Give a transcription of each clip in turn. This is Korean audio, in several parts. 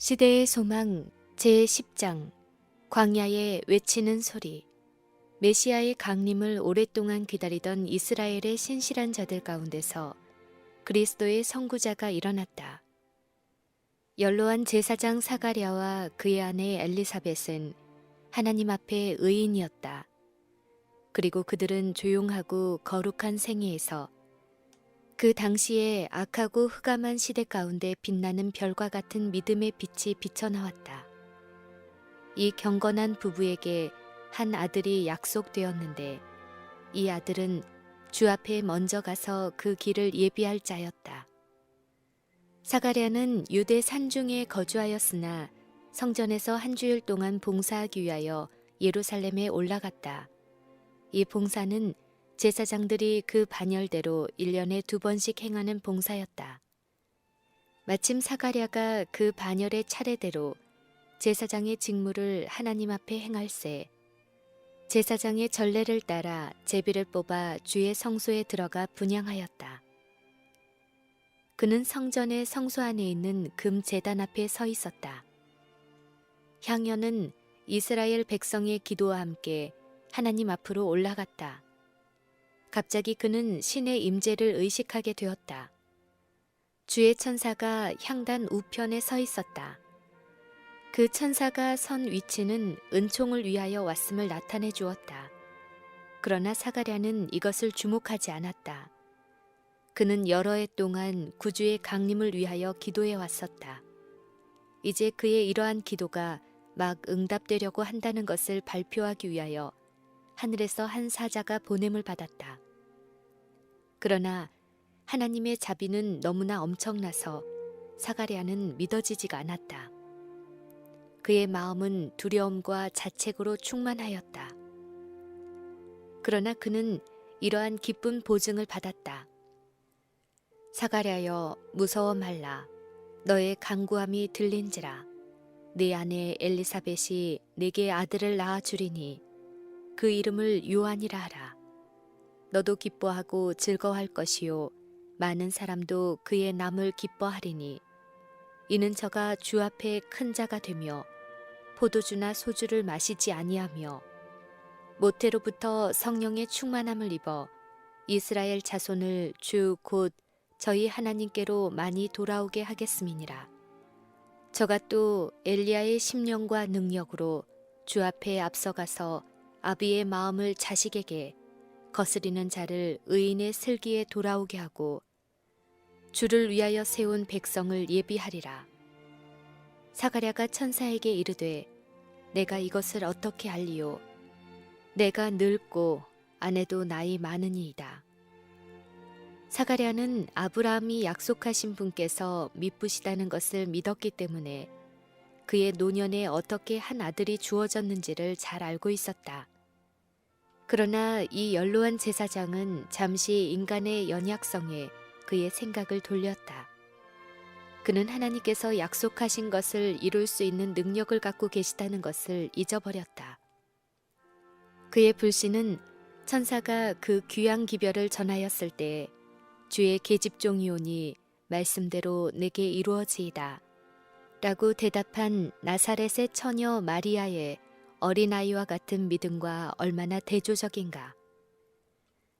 시대의 소망 제10장 광야에 외치는 소리. 메시아의 강림을 오랫동안 기다리던 이스라엘의 신실한 자들 가운데서 그리스도의 선구자가 일어났다. 연로한 제사장 사가랴와 그의 아내 엘리사벳은 하나님 앞에 의인이었다. 그리고 그들은 조용하고 거룩한 생애에서 그 당시에 악하고 흑암한 시대 가운데 빛나는 별과 같은 믿음의 빛이 비쳐나왔다. 이 경건한 부부에게 한 아들이 약속되었는데 이 아들은 주 앞에 먼저 가서 그 길을 예비할 자였다. 사가랴는 유대 산중에 거주하였으나 성전에서 한 주일 동안 봉사하기 위하여 예루살렘에 올라갔다. 이 봉사는 제사장들이 그 반열대로 1년에 2번씩 행하는 봉사였다. 마침 사가랴가 그 반열의 차례대로 제사장의 직무를 하나님 앞에 행할세 제사장의 전례를 따라 제비를 뽑아 주의 성소에 들어가 분향하였다. 그는 성전의 성소 안에 있는 금 제단 앞에 서 있었다. 향연은 이스라엘 백성의 기도와 함께 하나님 앞으로 올라갔다. 갑자기 그는 신의 임재를 의식하게 되었다. 주의 천사가 향단 우편에 서 있었다. 그 천사가 선 위치는 은총을 위하여 왔음을 나타내 주었다. 그러나 사가랴는 이것을 주목하지 않았다. 그는 여러 해 동안 구주의 강림을 위하여 기도해 왔었다. 이제 그의 이러한 기도가 막 응답되려고 한다는 것을 발표하기 위하여 하늘에서 한 사자가 보냄을 받았다. 그러나 하나님의 자비는 너무나 엄청나서 사가랴는 믿어지지가 않았다. 그의 마음은 두려움과 자책으로 충만하였다. 그러나 그는 이러한 기쁜 보증을 받았다. 사가랴여 무서워 말라. 너의 간구함이 들린지라. 네 아내 엘리사벳이 내게 아들을 낳아 주리니 그 이름을 요한이라 하라. 너도 기뻐하고 즐거워할 것이요 많은 사람도 그의 남을 기뻐하리니 이는 저가 주 앞에 큰 자가 되며 포도주나 소주를 마시지 아니하며 모태로부터 성령의 충만함을 입어 이스라엘 자손을 주 곧 저희 하나님께로 많이 돌아오게 하겠음이니라. 저가 또 엘리야의 심령과 능력으로 주 앞에 앞서가서 아비의 마음을 자식에게 거스리는 자를 의인의 슬기에 돌아오게 하고 주를 위하여 세운 백성을 예비하리라. 사가랴가 천사에게 이르되 내가 이것을 어떻게 알리요? 내가 늙고 아내도 나이 많으니이다. 사가랴는 아브라함이 약속하신 분께서 미쁘시다는 것을 믿었기 때문에 그의 노년에 어떻게 한 아들이 주어졌는지를 잘 알고 있었다. 그러나 이 연로한 제사장은 잠시 인간의 연약성에 그의 생각을 돌렸다. 그는 하나님께서 약속하신 것을 이룰 수 있는 능력을 갖고 계시다는 것을 잊어버렸다. 그의 불신은 천사가 그 귀양 기별을 전하였을 때 주의 계집종이 오니 말씀대로 내게 이루어지이다 라고 대답한 나사렛의 처녀 마리아의 어린아이와 같은 믿음과 얼마나 대조적인가.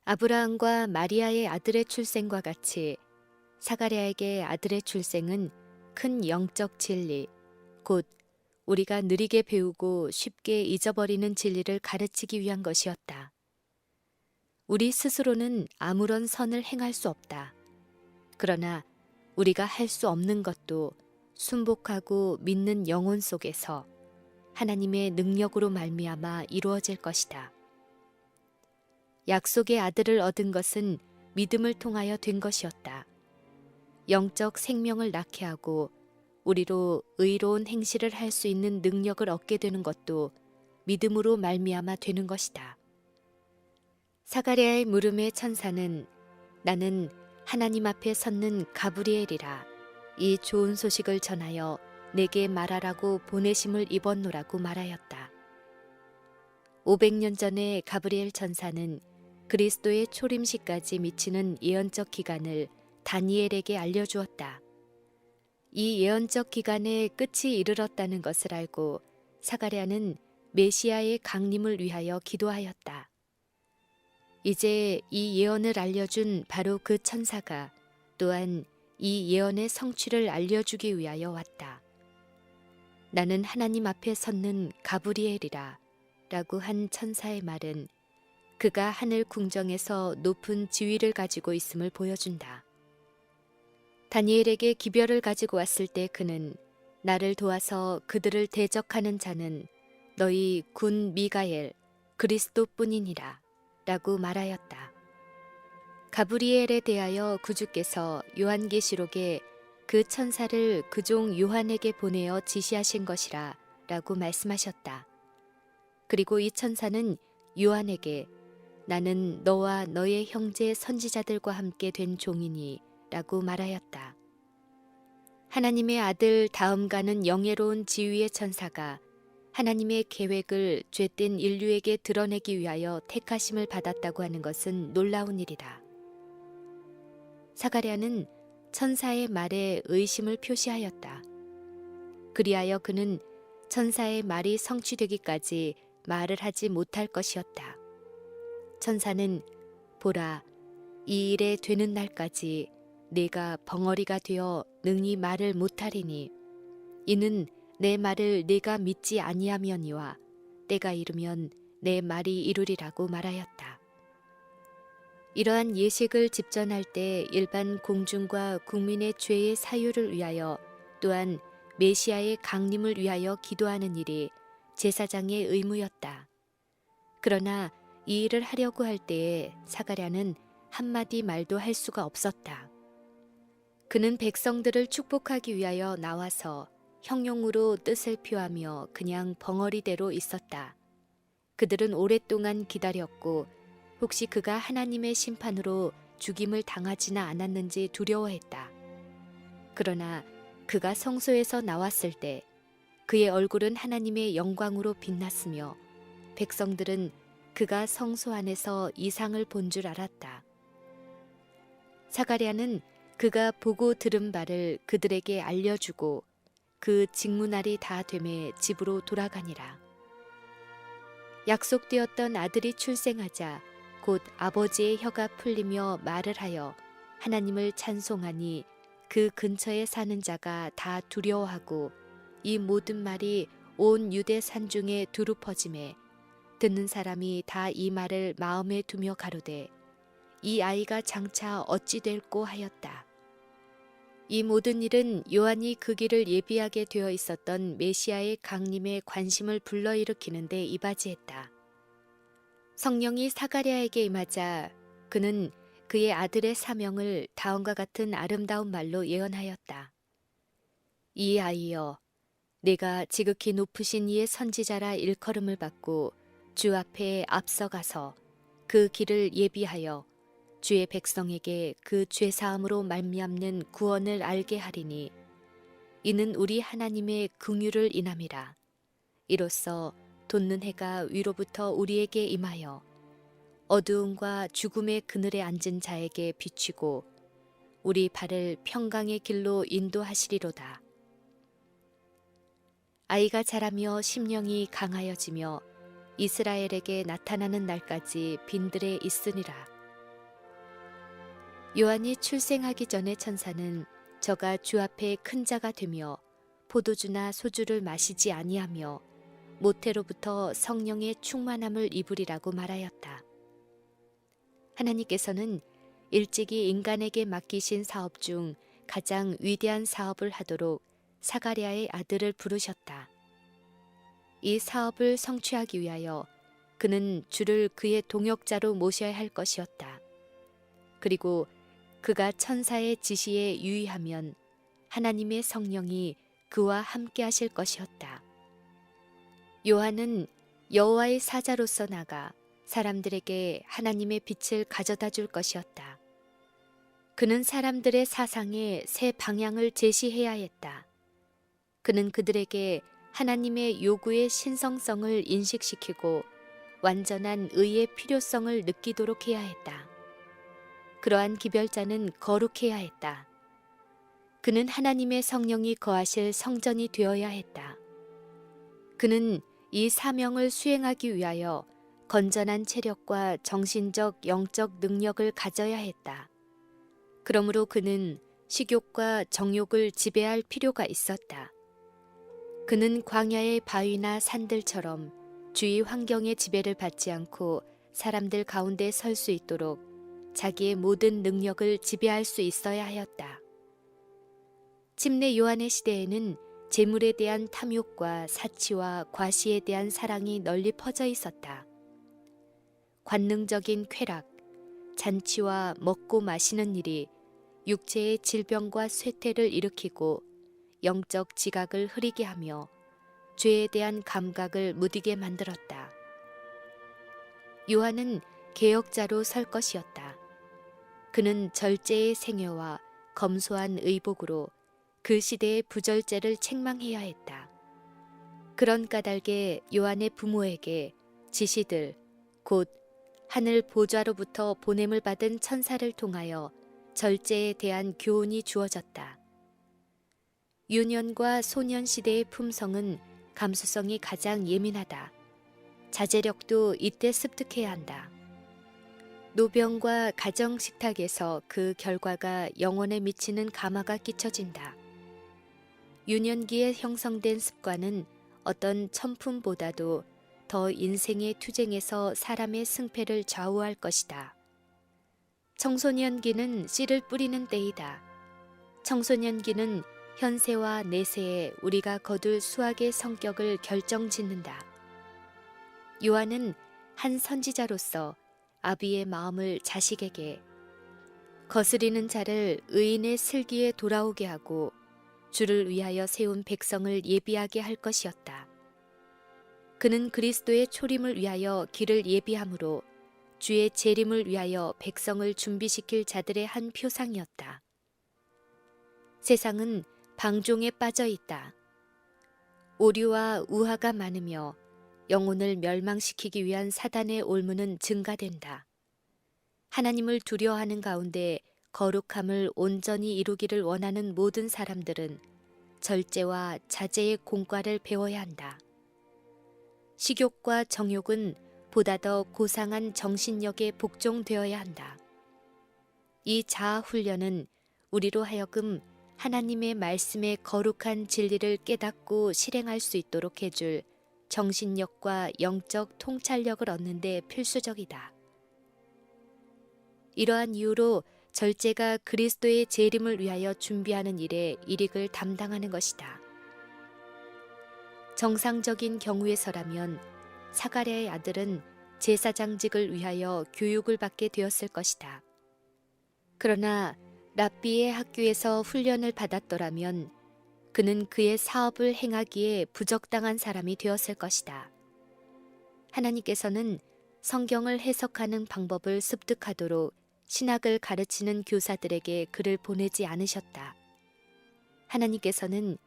아브라함과 마리아의 아들의 출생과 같이 사가랴에게 아들의 출생은 큰 영적 진리, 곧 우리가 느리게 배우고 쉽게 잊어버리는 진리를 가르치기 위한 것이었다. 우리 스스로는 아무런 선을 행할 수 없다. 그러나 우리가 할 수 없는 것도 순복하고 믿는 영혼 속에서 하나님의 능력으로 말미암아 이루어질 것이다. 약속의 아들을 얻은 것은 믿음을 통하여 된 것이었다. 영적 생명을 낳게 하고 우리로 의로운 행실을 할 수 있는 능력을 얻게 되는 것도 믿음으로 말미암아 되는 것이다. 사가랴의 물음의 천사는 나는 하나님 앞에 섰는 가브리엘이라 이 좋은 소식을 전하여 내게 말하라고 보내심을 입었노라고 말하였다. 500년 전에 가브리엘 천사는 그리스도의 초림시까지 미치는 예언적 기간을 다니엘에게 알려주었다. 이 예언적 기간의 끝이 이르렀다는 것을 알고 사가랴는 메시아의 강림을 위하여 기도하였다. 이제 이 예언을 알려준 바로 그 천사가 또한 이 예언의 성취를 알려주기 위하여 왔다. 나는 하나님 앞에 섰는 가브리엘이라 라고 한 천사의 말은 그가 하늘 궁정에서 높은 지위를 가지고 있음을 보여준다. 다니엘에게 기별을 가지고 왔을 때 그는 나를 도와서 그들을 대적하는 자는 너희 군 미가엘 그리스도뿐이니라 라고 말하였다. 가브리엘에 대하여 구주께서 요한계시록에 그 천사를 그종 요한에게 보내어 지시하신 것이라 라고 말씀하셨다. 그리고 이 천사는 요한에게 나는 너와 너의 형제 선지자들과 함께 된 종이니 라고 말하였다. 하나님의 아들 다음가는 영예로운 지위의 천사가 하나님의 계획을 죄된 인류에게 드러내기 위하여 택하심을 받았다고 하는 것은 놀라운 일이다. 사가랴는 천사의 말에 의심을 표시하였다. 그리하여 그는 천사의 말이 성취되기까지 말을 하지 못할 것이었다. 천사는 보라, 이 일에 되는 날까지 내가 벙어리가 되어 능히 말을 못하리니 이는 내 말을 내가 믿지 아니하며니와 때가 이르면 내 말이 이루리라고 말하였다. 이러한 예식을 집전할 때 일반 공중과 국민의 죄의 사유를 위하여 또한 메시아의 강림을 위하여 기도하는 일이 제사장의 의무였다. 그러나 이 일을 하려고 할 때에 사가랴는 한마디 말도 할 수가 없었다. 그는 백성들을 축복하기 위하여 나와서 형용으로 뜻을 표하며 그냥 벙어리대로 있었다. 그들은 오랫동안 기다렸고 혹시 그가 하나님의 심판으로 죽임을 당하지는 않았는지 두려워했다. 그러나 그가 성소에서 나왔을 때 그의 얼굴은 하나님의 영광으로 빛났으며 백성들은 그가 성소 안에서 이상을 본 줄 알았다. 사가랴는 그가 보고 들은 바를 그들에게 알려주고 그 직무날이 다 되매 집으로 돌아가니라. 약속되었던 아들이 출생하자 곧 아버지의 혀가 풀리며 말을 하여 하나님을 찬송하니 그 근처에 사는 자가 다 두려워하고 이 모든 말이 온 유대 산중에 두루 퍼짐에 듣는 사람이 다 이 말을 마음에 두며 가로되 이 아이가 장차 어찌 될꼬 하였다. 이 모든 일은 요한이 그 길을 예비하게 되어 있었던 메시아의 강림에 관심을 불러일으키는 데 이바지했다. 성령이 사가랴에게 임하자 그는 그의 아들의 사명을 다음과 같은 아름다운 말로 예언하였다. 이 아이여, 내가 지극히 높으신 이의 선지자라 일컬음을 받고 주 앞에 앞서가서 그 길을 예비하여 주의 백성에게 그 죄사함으로 말미암는 구원을 알게 하리니 이는 우리 하나님의 긍휼을 인함이라. 이로써 돋는 해가 위로부터 우리에게 임하여 어두움과 죽음의 그늘에 앉은 자에게 비추고 우리 발을 평강의 길로 인도하시리로다. 아이가 자라며 심령이 강하여지며 이스라엘에게 나타나는 날까지 빈들에 있으니라. 요한이 출생하기 전에 천사는 저가 주 앞에 큰 자가 되며 포도주나 소주를 마시지 아니하며 모태로부터 성령의 충만함을 입으리라고 말하였다. 하나님께서는 일찍이 인간에게 맡기신 사업 중 가장 위대한 사업을 하도록 사가랴의 아들을 부르셨다. 이 사업을 성취하기 위하여 그는 주를 그의 동역자로 모셔야 할 것이었다. 그리고 그가 천사의 지시에 유의하면 하나님의 성령이 그와 함께 하실 것이었다. 요한은 여호와의 사자로서 나가 사람들에게 하나님의 빛을 가져다 줄 것이었다. 그는 사람들의 사상에 새 방향을 제시해야 했다. 그는 그들에게 하나님의 요구의 신성성을 인식시키고 완전한 의의 필요성을 느끼도록 해야 했다. 그러한 기별자는 거룩해야 했다. 그는 하나님의 성령이 거하실 성전이 되어야 했다. 그는 이 사명을 수행하기 위하여 건전한 체력과 정신적, 영적 능력을 가져야 했다. 그러므로 그는 식욕과 정욕을 지배할 필요가 있었다. 그는 광야의 바위나 산들처럼 주위 환경의 지배를 받지 않고 사람들 가운데 설 수 있도록 자기의 모든 능력을 지배할 수 있어야 하였다. 침례 요한의 시대에는 재물에 대한 탐욕과 사치와 과시에 대한 사랑이 널리 퍼져 있었다. 관능적인 쾌락, 잔치와 먹고 마시는 일이 육체의 질병과 쇠퇴를 일으키고 영적 지각을 흐리게 하며 죄에 대한 감각을 무디게 만들었다. 요한은 개혁자로 설 것이었다. 그는 절제의 생애와 검소한 의복으로 그 시대의 부절제를 책망해야 했다. 그런 까닭에 요한의 부모에게 지시들, 곧 하늘 보좌로부터 보냄을 받은 천사를 통하여 절제에 대한 교훈이 주어졌다. 유년과 소년 시대의 품성은 감수성이 가장 예민하다. 자제력도 이때 습득해야 한다. 노병과 가정식탁에서 그 결과가 영혼에 미치는 감화가 끼쳐진다. 유년기에 형성된 습관은 어떤 천품보다도 더 인생의 투쟁에서 사람의 승패를 좌우할 것이다. 청소년기는 씨를 뿌리는 때이다. 청소년기는 현세와 내세에 우리가 거둘 수학의 성격을 결정짓는다. 요한은 한 선지자로서 아비의 마음을 자식에게 거스리는 자를 의인의 슬기에 돌아오게 하고 주를 위하여 세운 백성을 예비하게 할 것이었다. 그는 그리스도의 초림을 위하여 길을 예비함으로 주의 재림을 위하여 백성을 준비시킬 자들의 한 표상이었다. 세상은 방종에 빠져 있다. 오류와 우화가 많으며 영혼을 멸망시키기 위한 사단의 올무는 증가된다. 하나님을 두려워하는 가운데 거룩함을 온전히 이루기를 원하는 모든 사람들은 절제와 자제의 공과를 배워야 한다. 식욕과 정욕은 보다 더 고상한 정신력에 복종되어야 한다. 이 자아 훈련은 우리로 하여금 하나님의 말씀의 거룩한 진리를 깨닫고 실행할 수 있도록 해줄 정신력과 영적 통찰력을 얻는 데 필수적이다. 이러한 이유로 절제가 그리스도의 재림을 위하여 준비하는 일에 일익을 담당하는 것이다. 정상적인 경우에서라면 사가랴의 아들은 제사장직을 위하여 교육을 받게 되었을 것이다. 그러나 랍비의 학교에서 훈련을 받았더라면 그는 그의 사업을 행하기에 부적당한 사람이 되었을 것이다. 하나님께서는 성경을 해석하는 방법을 습득하도록 신학을 가르치는 교사들에게 그를 보내지 않으셨다. 하나님께서는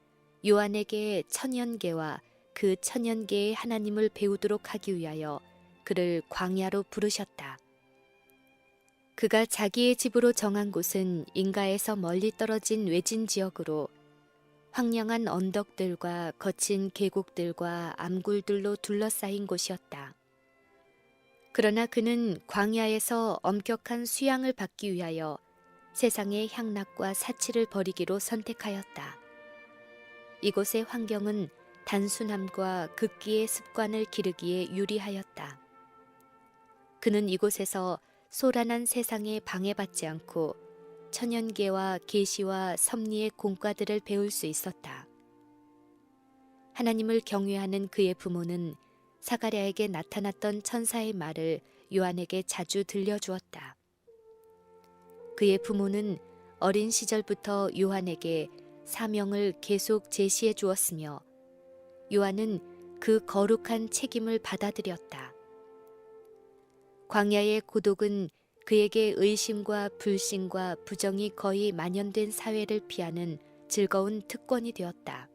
요한에게 천연계와 그 천연계의 하나님을 배우도록 하기 위하여 그를 광야로 부르셨다. 그가 자기의 집으로 정한 곳은 인가에서 멀리 떨어진 외진 지역으로 황량한 언덕들과 거친 계곡들과 암굴들로 둘러싸인 곳이었다. 그러나 그는 광야에서 엄격한 수양을 받기 위하여 세상의 향락과 사치를 버리기로 선택하였다. 이곳의 환경은 단순함과 극기의 습관을 기르기에 유리하였다. 그는 이곳에서 소란한 세상에 방해받지 않고 천연계와 계시와 섭리의 공과들을 배울 수 있었다. 하나님을 경외하는 그의 부모는 사가랴에게 나타났던 천사의 말을 요한에게 자주 들려주었다. 그의 부모는 어린 시절부터 요한에게 사명을 계속 제시해 주었으며 요한은 그 거룩한 책임을 받아들였다. 광야의 고독은 그에게 의심과 불신과 부정이 거의 만연된 사회를 피하는 즐거운 특권이 되었다.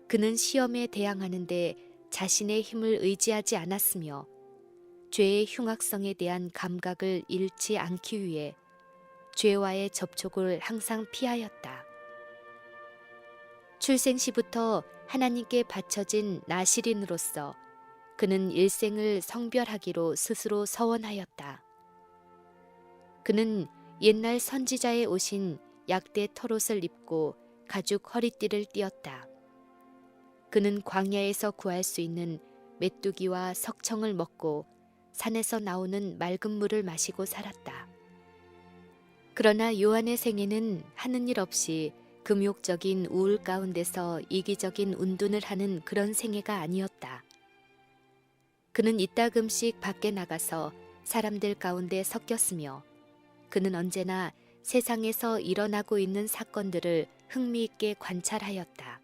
그는 시험에 대항하는데 자신의 힘을 의지하지 않았으며 죄의 흉악성에 대한 감각을 잃지 않기 위해 죄와의 접촉을 항상 피하였다. 출생 시부터 하나님께 바쳐진 나실인으로서 그는 일생을 성별하기로 스스로 서원하였다. 그는 옛날 선지자의 옷인 약대 털옷을 입고 가죽 허리띠를 띠었다. 그는 광야에서 구할 수 있는 메뚜기와 석청을 먹고 산에서 나오는 맑은 물을 마시고 살았다. 그러나 요한의 생애는 하는 일 없이 금욕적인 우울 가운데서 이기적인 운둔을 하는 그런 생애가 아니었다. 그는 이따금씩 밖에 나가서 사람들 가운데 섞였으며 그는 언제나 세상에서 일어나고 있는 사건들을 흥미있게 관찰하였다.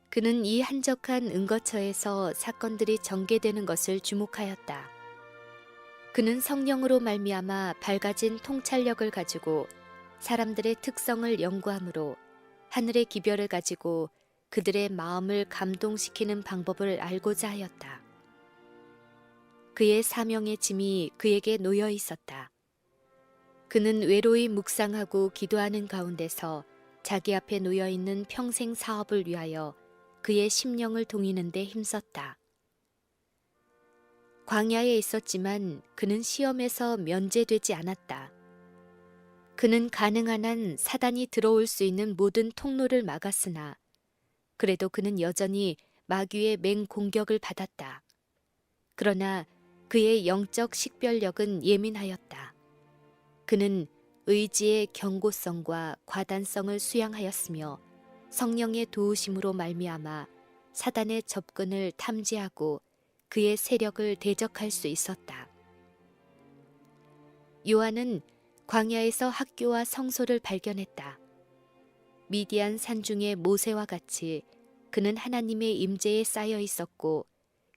그는 이 한적한 은거처에서 사건들이 전개되는 것을 주목하였다. 그는 성령으로 말미암아 밝아진 통찰력을 가지고 사람들의 특성을 연구함으로 하늘의 기별을 가지고 그들의 마음을 감동시키는 방법을 알고자 하였다. 그의 사명의 짐이 그에게 놓여 있었다. 그는 외로이 묵상하고 기도하는 가운데서 자기 앞에 놓여 있는 평생 사업을 위하여 그의 심령을 동이는 데 힘썼다. 광야에 있었지만 그는 시험에서 면제되지 않았다. 그는 가능한 한 사단이 들어올 수 있는 모든 통로를 막았으나 그래도 그는 여전히 마귀의 맹공격을 받았다. 그러나 그의 영적 식별력은 예민하였다. 그는 의지의 견고성과 과단성을 수양하였으며 성령의 도우심으로 말미암아 사단의 접근을 탐지하고 그의 세력을 대적할 수 있었다. 요한은 광야에서 학교와 성소를 발견했다. 미디안 산중의 모세와 같이 그는 하나님의 임재에 쌓여 있었고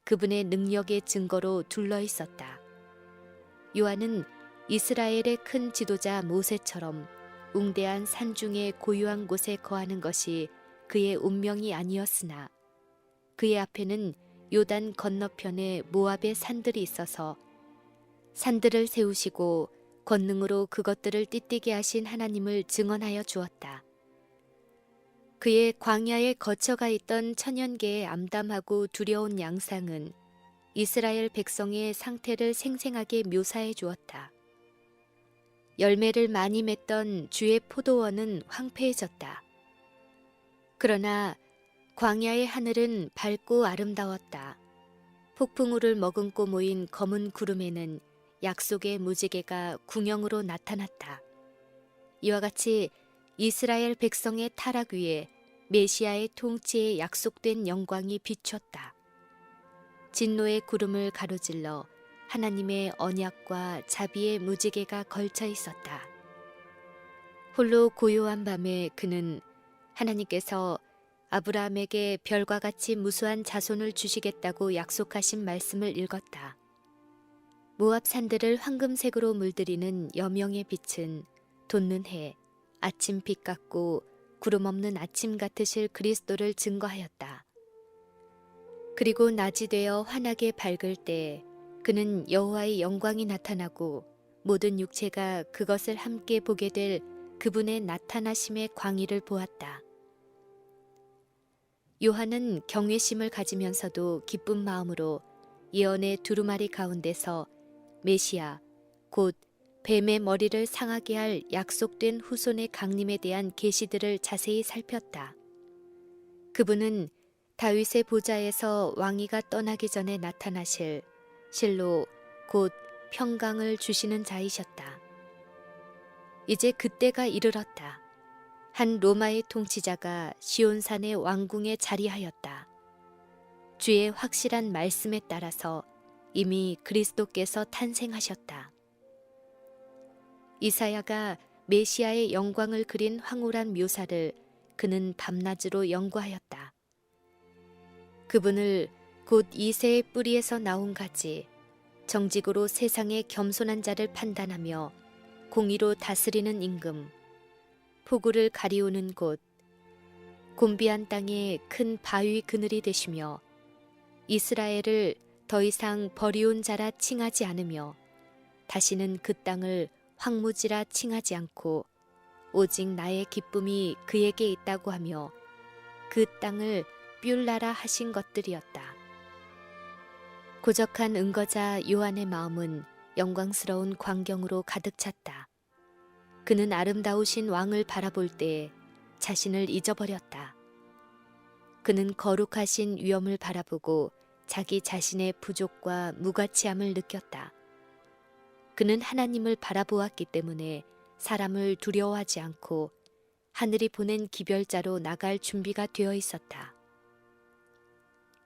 그분의 능력의 증거로 둘러 있었다. 요한은 이스라엘의 큰 지도자 모세처럼 웅대한 산중의 고요한 곳에 거하는 것이 그의 운명이 아니었으나 그의 앞에는 요단 건너편에 모압의 산들이 있어서 산들을 세우시고 권능으로 그것들을 띠띠게 하신 하나님을 증언하여 주었다. 그의 광야에 거쳐가 있던 천연계의 암담하고 두려운 양상은 이스라엘 백성의 상태를 생생하게 묘사해 주었다. 열매를 많이 맺던 주의 포도원은 황폐해졌다. 그러나 광야의 하늘은 밝고 아름다웠다. 폭풍우를 머금고 모인 검은 구름에는 약속의 무지개가 궁형으로 나타났다. 이와 같이 이스라엘 백성의 타락 위에 메시아의 통치에 약속된 영광이 비췄다. 진노의 구름을 가로질러 하나님의 언약과 자비의 무지개가 걸쳐 있었다. 홀로 고요한 밤에 그는 하나님께서 아브라함에게 별과 같이 무수한 자손을 주시겠다고 약속하신 말씀을 읽었다. 모압 산들을 황금색으로 물들이는 여명의 빛은 돋는 해, 아침빛 같고 구름 없는 아침 같으실 그리스도를 증거하였다. 그리고 낮이 되어 환하게 밝을 때 그는 여호와의 영광이 나타나고 모든 육체가 그것을 함께 보게 될 그분의 나타나심의 광의를 보았다. 요한은 경외심을 가지면서도 기쁜 마음으로 예언의 두루마리 가운데서 메시아, 곧 뱀의 머리를 상하게 할 약속된 후손의 강림에 대한 계시들을 자세히 살폈다. 그분은 다윗의 보좌에서 왕위가 떠나기 전에 나타나실 실로 곧 평강을 주시는 자이셨다. 이제 그때가 이르렀다. 한 로마의 통치자가 시온산의 왕궁에 자리하였다. 주의 확실한 말씀에 따라서 이미 그리스도께서 탄생하셨다. 이사야가 메시아의 영광을 그린 황홀한 묘사를 그는 밤낮으로 연구하였다. 그분을 곧 이새의 뿌리에서 나온 가지, 정직으로 세상의 겸손한 자를 판단하며 공의로 다스리는 임금, 폭우를 가리우는 곳, 곤비한 땅에 큰 바위 그늘이 되시며 이스라엘을 더 이상 버리운 자라 칭하지 않으며 다시는 그 땅을 황무지라 칭하지 않고 오직 나의 기쁨이 그에게 있다고 하며 그 땅을 뷸라라 하신 것들이었다. 고적한 은거자 요한의 마음은 영광스러운 광경으로 가득 찼다. 그는 아름다우신 왕을 바라볼 때 자신을 잊어버렸다. 그는 거룩하신 위엄을 바라보고 자기 자신의 부족과 무가치함을 느꼈다. 그는 하나님을 바라보았기 때문에 사람을 두려워하지 않고 하늘이 보낸 기별자로 나갈 준비가 되어 있었다.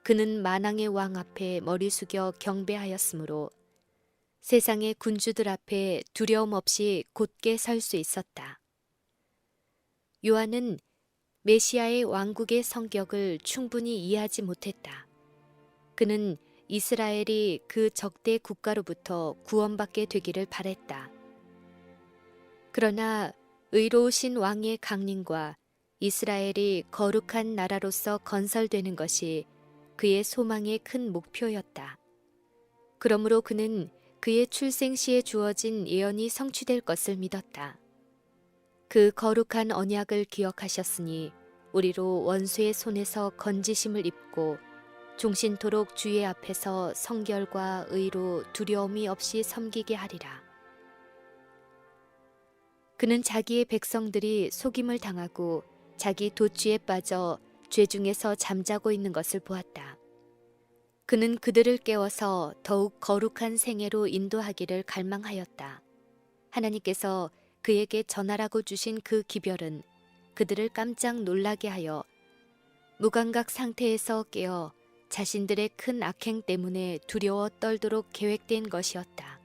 그는 만왕의 왕 앞에 머리 숙여 경배하였으므로 세상의 군주들 앞에 두려움 없이 곧게 설 수 있었다. 요한은 메시아의 왕국의 성격을 충분히 이해하지 못했다. 그는 이스라엘이 그 적대 국가로부터 구원받게 되기를 바랬다. 그러나 의로우신 왕의 강림과 이스라엘이 거룩한 나라로서 건설되는 것이 그의 소망의 큰 목표였다. 그러므로 그는 그의 출생 시에 주어진 예언이 성취될 것을 믿었다. 그 거룩한 언약을 기억하셨으니 우리로 원수의 손에서 건지심을 입고 종신토록 주의 앞에서 성결과 의로 두려움이 없이 섬기게 하리라. 그는 자기의 백성들이 속임을 당하고 자기 도취에 빠져 죄 중에서 잠자고 있는 것을 보았다. 그는 그들을 깨워서 더욱 거룩한 생애로 인도하기를 갈망하였다. 하나님께서 그에게 전하라고 주신 그 기별은 그들을 깜짝 놀라게 하여 무감각 상태에서 깨어 자신들의 큰 악행 때문에 두려워 떨도록 계획된 것이었다.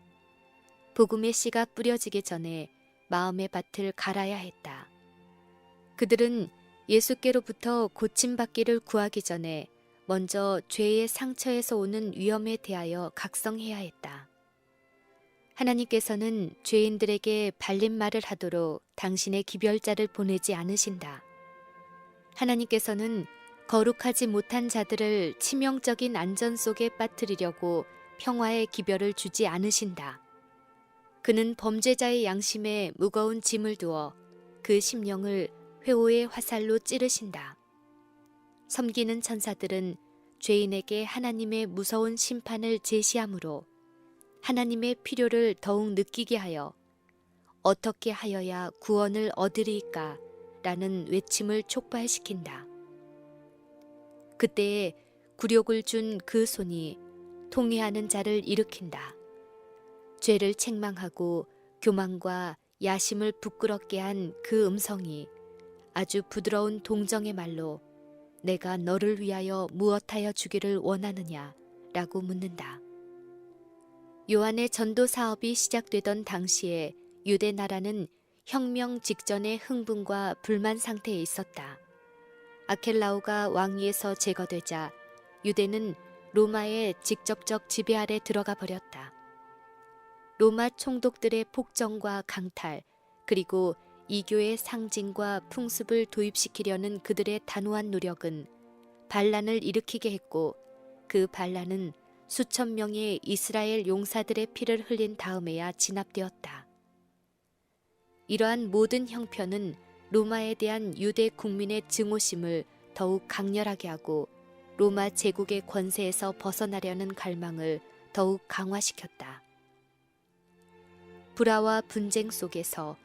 복음의 씨가 뿌려지기 전에 마음의 밭을 갈아야 했다. 그들은 예수께로부터 고침받기를 구하기 전에 먼저 죄의 상처에서 오는 위험에 대하여 각성해야 했다. 하나님께서는 죄인들에게 발림말을 하도록 당신의 기별자를 보내지 않으신다. 하나님께서는 거룩하지 못한 자들을 치명적인 안전 속에 빠뜨리려고 평화의 기별을 주지 않으신다. 그는 범죄자의 양심에 무거운 짐을 두어 그 심령을 회오의 화살로 찌르신다. 섬기는 천사들은 죄인에게 하나님의 무서운 심판을 제시하므로 하나님의 필요를 더욱 느끼게 하여 어떻게 하여야 구원을 얻으리까? 라는 외침을 촉발시킨다. 그때에 굴욕을 준 그 손이 통회하는 자를 일으킨다. 죄를 책망하고 교만과 야심을 부끄럽게 한 그 음성이 아주 부드러운 동정의 말로 내가 너를 위하여 무엇하여 주기를 원하느냐? 라고 묻는다. 요한의 전도 사업이 시작되던 당시에 유대 나라는 혁명 직전의 흥분과 불만 상태에 있었다. 아켈라오가 왕위에서 제거되자 유대는 로마의 직접적 지배 아래 들어가 버렸다. 로마 총독들의 폭정과 강탈, 그리고 이교의 상징과 풍습을 도입시키려는 그들의 단호한 노력은 반란을 일으키게 했고 그 반란은 수천 명의 이스라엘 용사들의 피를 흘린 다음에야 진압되었다. 이러한 모든 형편은 로마에 대한 유대 국민의 증오심을 더욱 강렬하게 하고 로마 제국의 권세에서 벗어나려는 갈망을 더욱 강화시켰다. 불화와 분쟁 속에서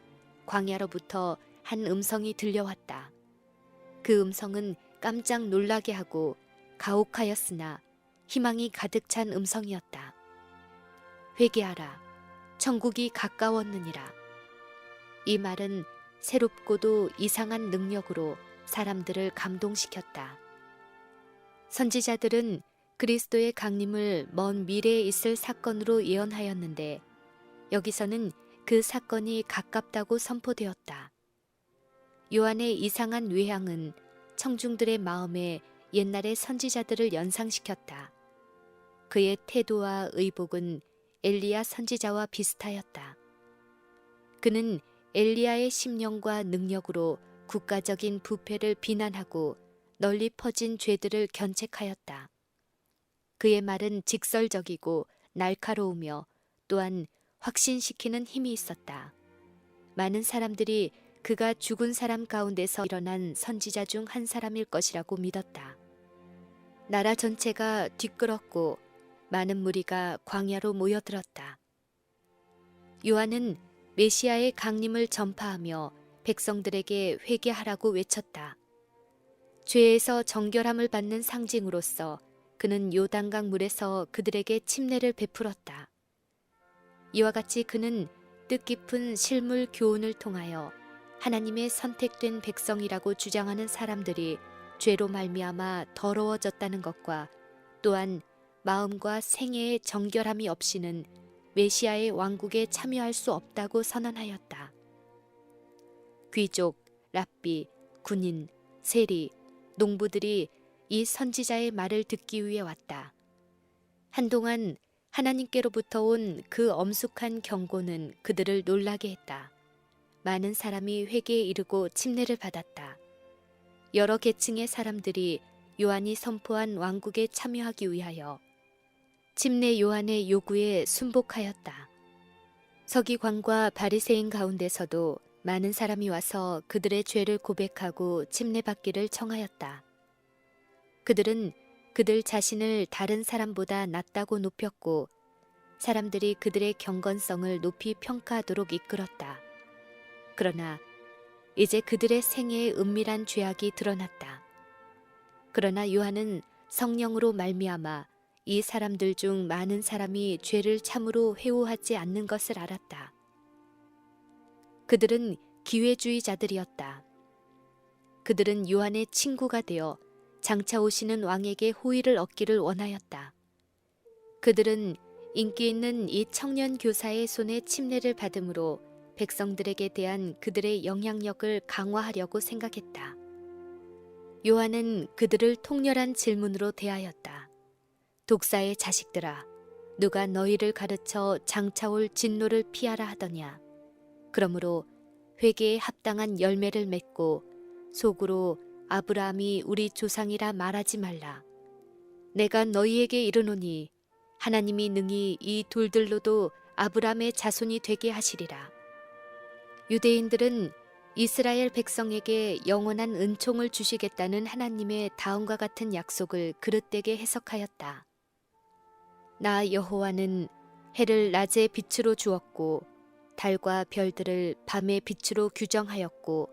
광야로부터 한 음성이 들려왔다. 그 음성은 깜짝 놀라게 하고 가혹하였으나 희망이 가득 찬 음성이었다. 회개하라, 천국이 가까웠느니라. 이 말은 새롭고도 이상한 능력으로 사람들을 감동시켰다. 선지자들은 그리스도의 강림을 먼 미래에 있을 사건으로 예언하였는데 여기서는 그 사건이 가깝다고 선포되었다. 요한의 이상한 외향은 청중들의 마음에 옛날의 선지자들을 연상시켰다. 그의 태도와 의복은 엘리야 선지자와 비슷하였다. 그는 엘리야의 심령과 능력으로 국가적인 부패를 비난하고 널리 퍼진 죄들을 견책하였다. 그의 말은 직설적이고 날카로우며 또한 확신시키는 힘이 있었다. 많은 사람들이 그가 죽은 사람 가운데서 일어난 선지자 중 한 사람일 것이라고 믿었다. 나라 전체가 뒤끌었고 많은 무리가 광야로 모여들었다. 요한은 메시아의 강림을 전파하며 백성들에게 회개하라고 외쳤다. 죄에서 정결함을 받는 상징으로서 그는 요단강 물에서 그들에게 침례를 베풀었다. 이와 같이 그는 뜻깊은 실물 교훈을 통하여 하나님의 선택된 백성이라고 주장하는 사람들이 죄로 말미암아 더러워졌다는 것과 또한 마음과 생애의 정결함이 없이는 메시아의 왕국에 참여할 수 없다고 선언하였다. 귀족, 랍비, 군인, 세리, 농부들이 이 선지자의 말을 듣기 위해 왔다. 한동안 하나님께로부터 온 그 엄숙한 경고는 그들을 놀라게 했다. 많은 사람이 회개에 이르고 침례를 받았다. 여러 계층의 사람들이 요한이 선포한 왕국에 참여하기 위하여 침례 요한의 요구에 순복하였다. 서기관과 바리새인 가운데서도 많은 사람이 와서 그들의 죄를 고백하고 침례받기를 청하였다. 그들은 그들 자신을 다른 사람보다 낫다고 높였고 사람들이 그들의 경건성을 높이 평가하도록 이끌었다. 그러나 이제 그들의 생애에 은밀한 죄악이 드러났다. 그러나 요한은 성령으로 말미암아 이 사람들 중 많은 사람이 죄를 참으로 회오하지 않는 것을 알았다. 그들은 기회주의자들이었다. 그들은 요한의 친구가 되어 장차 오시는 왕에게 호의를 얻기를 원하였다. 그들은 인기 있는 이 청년 교사의 손에 침례를 받음으로 백성들에게 대한 그들의 영향력을 강화하려고 생각했다. 요한은 그들을 통렬한 질문으로 대하였다. 독사의 자식들아, 누가 너희를 가르쳐 장차 올 진노를 피하라 하더냐. 그러므로 회개에 합당한 열매를 맺고 속으로 아브라함이 우리 조상이라 말하지 말라. 내가 너희에게 이르노니 하나님이 능히 이 돌들로도 아브라함의 자손이 되게 하시리라. 유대인들은 이스라엘 백성에게 영원한 은총을 주시겠다는 하나님의 다음과 같은 약속을 그릇되게 해석하였다. 나 여호와는 해를 낮의 빛으로 주었고 달과 별들을 밤의 빛으로 규정하였고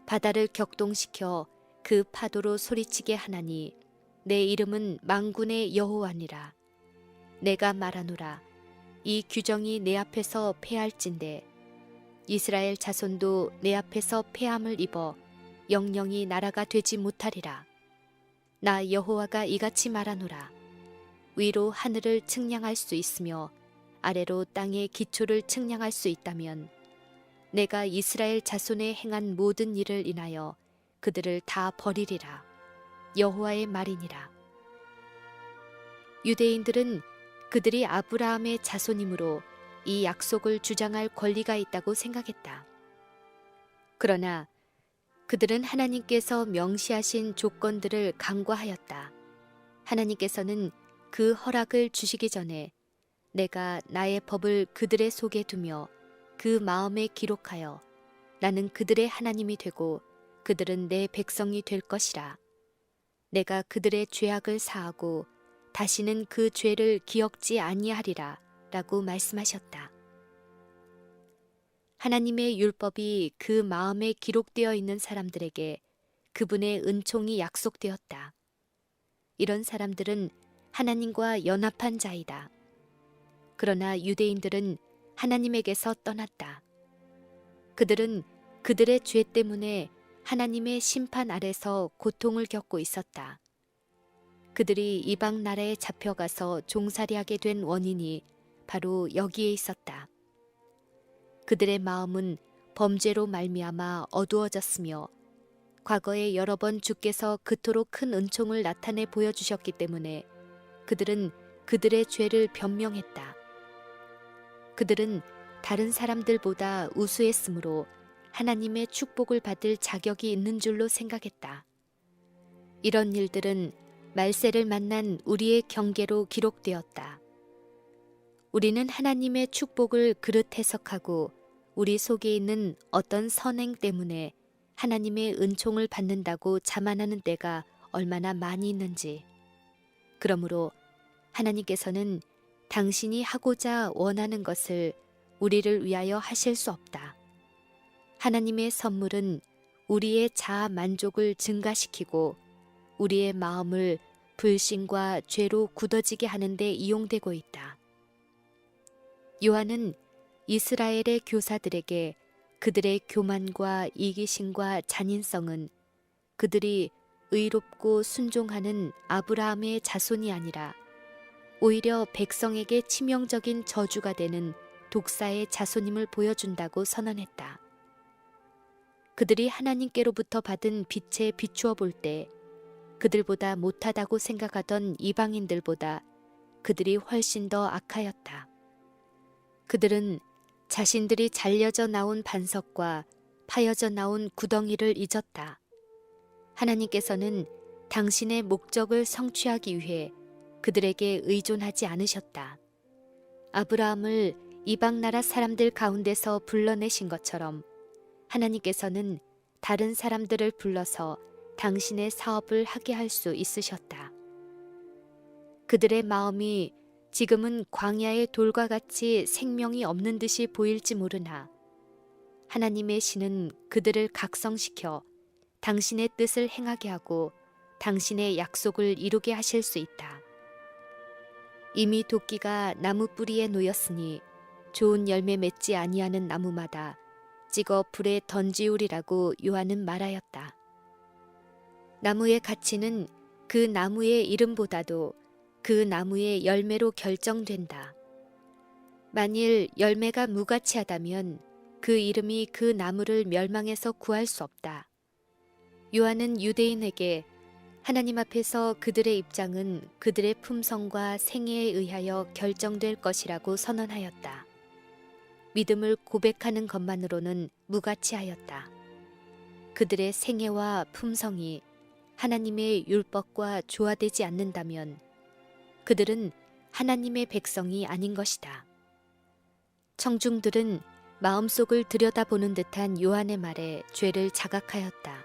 바다를 격동시켜 그 파도로 소리치게 하나니 내 이름은 만군의 여호와니라. 내가 말하노라. 이 규정이 내 앞에서 패할진대 이스라엘 자손도 내 앞에서 패함을 입어 영영이 나라가 되지 못하리라. 나 여호와가 이같이 말하노라. 위로 하늘을 측량할 수 있으며 아래로 땅의 기초를 측량할 수 있다면 내가 이스라엘 자손에 행한 모든 일을 인하여 그들을 다 버리리라. 여호와의 말이니라. 유대인들은 그들이 아브라함의 자손이므로 이 약속을 주장할 권리가 있다고 생각했다. 그러나 그들은 하나님께서 명시하신 조건들을 간과하였다. 하나님께서는 그 허락을 주시기 전에 내가 나의 법을 그들의 속에 두며 그 마음에 기록하여 나는 그들의 하나님이 되고 그들은 내 백성이 될 것이라. 내가 그들의 죄악을 사하고 다시는 그 죄를 기억지 아니하리라 라고 말씀하셨다. 하나님의 율법이 그 마음에 기록되어 있는 사람들에게 그분의 은총이 약속되었다. 이런 사람들은 하나님과 연합한 자이다. 그러나 유대인들은 하나님에게서 떠났다. 그들은 그들의 죄 때문에 하나님의 심판 아래서 고통을 겪고 있었다. 그들이 이방 나라에 잡혀가서 종살이하게 된 원인이 바로 여기에 있었다. 그들의 마음은 범죄로 말미암아 어두워졌으며 과거에 여러 번 주께서 그토록 큰 은총을 나타내 보여주셨기 때문에 그들은 그들의 죄를 변명했다. 그들은 다른 사람들보다 우수했으므로 하나님의 축복을 받을 자격이 있는 줄로 생각했다. 이런 일들은 말세를 만난 우리의 경계로 기록되었다. 우리는 하나님의 축복을 그릇 해석하고 우리 속에 있는 어떤 선행 때문에 하나님의 은총을 받는다고 자만하는 때가 얼마나 많이 있는지. 그러므로 하나님께서는 당신이 하고자 원하는 것을 우리를 위하여 하실 수 없다. 하나님의 선물은 우리의 자아 만족을 증가시키고 우리의 마음을 불신과 죄로 굳어지게 하는 데 이용되고 있다. 요한은 이스라엘의 교사들에게 그들의 교만과 이기심과 잔인성은 그들이 의롭고 순종하는 아브라함의 자손이 아니라 오히려 백성에게 치명적인 저주가 되는 독사의 자손임을 보여준다고 선언했다. 그들이 하나님께로부터 받은 빛에 비추어 볼 때 그들보다 못하다고 생각하던 이방인들보다 그들이 훨씬 더 악하였다. 그들은 자신들이 잘려져 나온 반석과 파여져 나온 구덩이를 잊었다. 하나님께서는 당신의 목적을 성취하기 위해 그들에게 의존하지 않으셨다. 아브라함을 이방 나라 사람들 가운데서 불러내신 것처럼 하나님께서는 다른 사람들을 불러서 당신의 사업을 하게 할 수 있으셨다. 그들의 마음이 지금은 광야의 돌과 같이 생명이 없는 듯이 보일지 모르나 하나님의 신은 그들을 각성시켜 당신의 뜻을 행하게 하고 당신의 약속을 이루게 하실 수 있다. 이미 도끼가 나무 뿌리에 놓였으니 좋은 열매 맺지 아니하는 나무마다 찍어 불에 던지우리라고 요한은 말하였다. 나무의 가치는 그 나무의 이름보다도 그 나무의 열매로 결정된다. 만일 열매가 무가치하다면 그 이름이 그 나무를 멸망해서 구할 수 없다. 요한은 유대인에게 하나님 앞에서 그들의 입장은 그들의 품성과 생애에 의하여 결정될 것이라고 선언하였다. 믿음을 고백하는 것만으로는 무가치하였다. 그들의 생애와 품성이 하나님의 율법과 조화되지 않는다면 그들은 하나님의 백성이 아닌 것이다. 청중들은 마음속을 들여다보는 듯한 요한의 말에 죄를 자각하였다.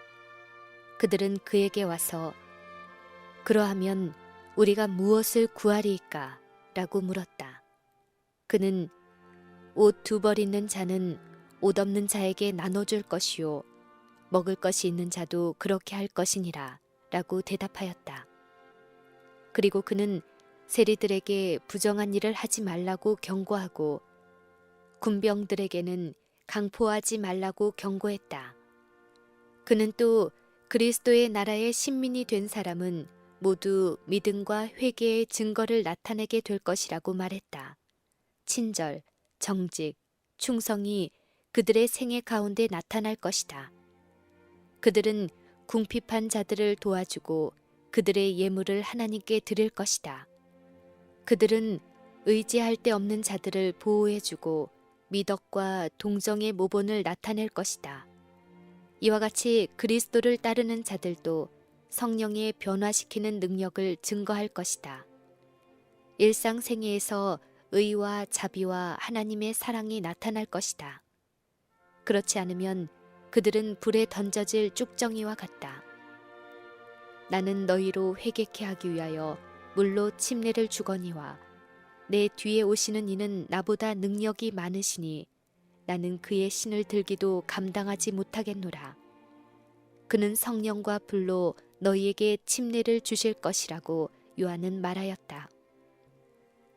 그들은 그에게 와서 그러하면 우리가 무엇을 구하리이까? 라고 물었다. 그는 옷 2벌 있는 자는 옷 없는 자에게 나눠줄 것이요 먹을 것이 있는 자도 그렇게 할 것이니라 라고 대답하였다. 그리고 그는 세리들에게 부정한 일을 하지 말라고 경고하고 군병들에게는 강포하지 말라고 경고했다. 그는 또 그리스도의 나라의 신민이 된 사람은 모두 믿음과 회개의 증거를 나타내게 될 것이라고 말했다. 친절, 정직, 충성이 그들의 생애 가운데 나타날 것이다. 그들은 궁핍한 자들을 도와주고 그들의 예물을 하나님께 드릴 것이다. 그들은 의지할 데 없는 자들을 보호해주고 미덕과 동정의 모본을 나타낼 것이다. 이와 같이 그리스도를 따르는 자들도 성령의 변화시키는 능력을 증거할 것이다. 일상생애에서 의와 자비와 하나님의 사랑이 나타날 것이다. 그렇지 않으면 그들은 불에 던져질 쭉정이와 같다. 나는 너희로 회개케 하기 위하여 물로 침례를 주거니와 내 뒤에 오시는 이는 나보다 능력이 많으시니 나는 그의 신을 들기도 감당하지 못하겠노라. 그는 성령과 불로 너희에게 침례를 주실 것이라고 요한은 말하였다.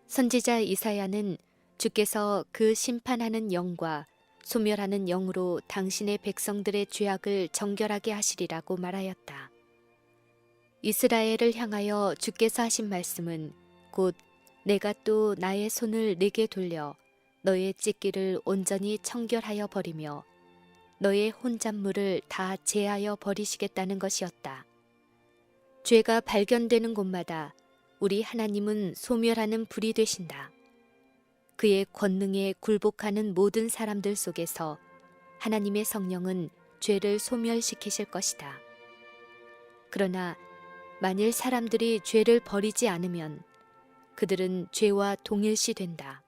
선지자 이사야는 주께서 그 심판하는 영과 소멸하는 영으로 당신의 백성들의 죄악을 정결하게 하시리라고 말하였다. 이스라엘을 향하여 주께서 하신 말씀은 곧 내가 또 나의 손을 네게 돌려 너의 찢기를 온전히 청결하여 버리며 너의 혼잣물을 다 제하여 버리시겠다는 것이었다. 죄가 발견되는 곳마다 우리 하나님은 소멸하는 불이 되신다. 그의 권능에 굴복하는 모든 사람들 속에서 하나님의 성령은 죄를 소멸시키실 것이다. 그러나 만일 사람들이 죄를 버리지 않으면 그들은 죄와 동일시 된다.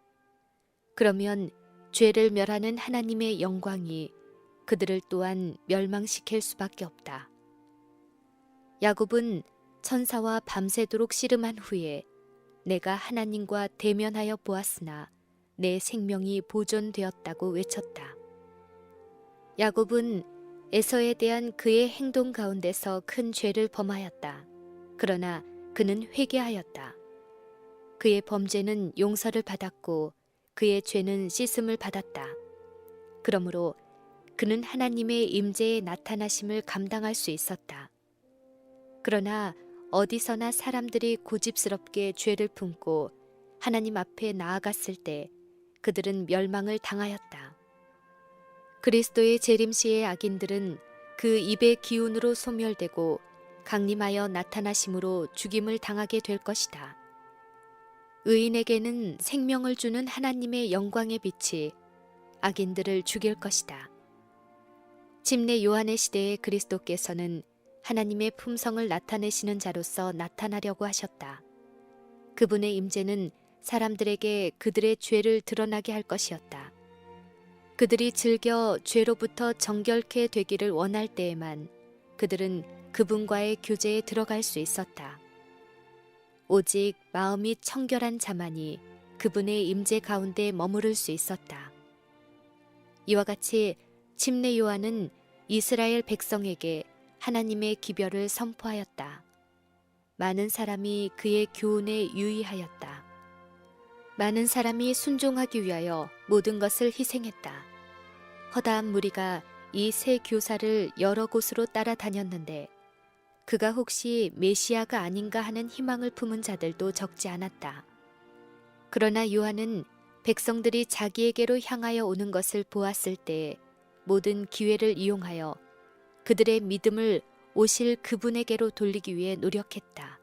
그러면 죄를 멸하는 하나님의 영광이 그들을 또한 멸망시킬 수밖에 없다. 야곱은 천사와 밤새도록 씨름한 후에 내가 하나님과 대면하여 보았으나 내 생명이 보존되었다고 외쳤다. 야곱은 에서에 대한 그의 행동 가운데서 큰 죄를 범하였다. 그러나 그는 회개하였다. 그의 범죄는 용서를 받았고 그의 죄는 씻음을 받았다. 그러므로 그는 하나님의 임재의 나타나심을 감당할 수 있었다. 그러나 어디서나 사람들이 고집스럽게 죄를 품고 하나님 앞에 나아갔을 때 그들은 멸망을 당하였다. 그리스도의 재림시의 악인들은 그 입의 기운으로 소멸되고 강림하여 나타나심으로 죽임을 당하게 될 것이다. 의인에게는 생명을 주는 하나님의 영광의 빛이 악인들을 죽일 것이다. 침례 요한의 시대에 그리스도께서는 하나님의 품성을 나타내시는 자로서 나타나려고 하셨다. 그분의 임재는 사람들에게 그들의 죄를 드러나게 할 것이었다. 그들이 즐겨 죄로부터 정결케 되기를 원할 때에만 그들은 그분과의 교제에 들어갈 수 있었다. 오직 마음이 청결한 자만이 그분의 임재 가운데 머무를 수 있었다. 이와 같이 침례 요한은 이스라엘 백성에게 하나님의 기별을 선포하였다. 많은 사람이 그의 교훈에 유의하였다. 많은 사람이 순종하기 위하여 모든 것을 희생했다. 허다한 무리가 이 새 교사를 여러 곳으로 따라다녔는데 그가 혹시 메시아가 아닌가 하는 희망을 품은 자들도 적지 않았다. 그러나 요한은 백성들이 자기에게로 향하여 오는 것을 보았을 때 모든 기회를 이용하여 그들의 믿음을 오실 그분에게로 돌리기 위해 노력했다.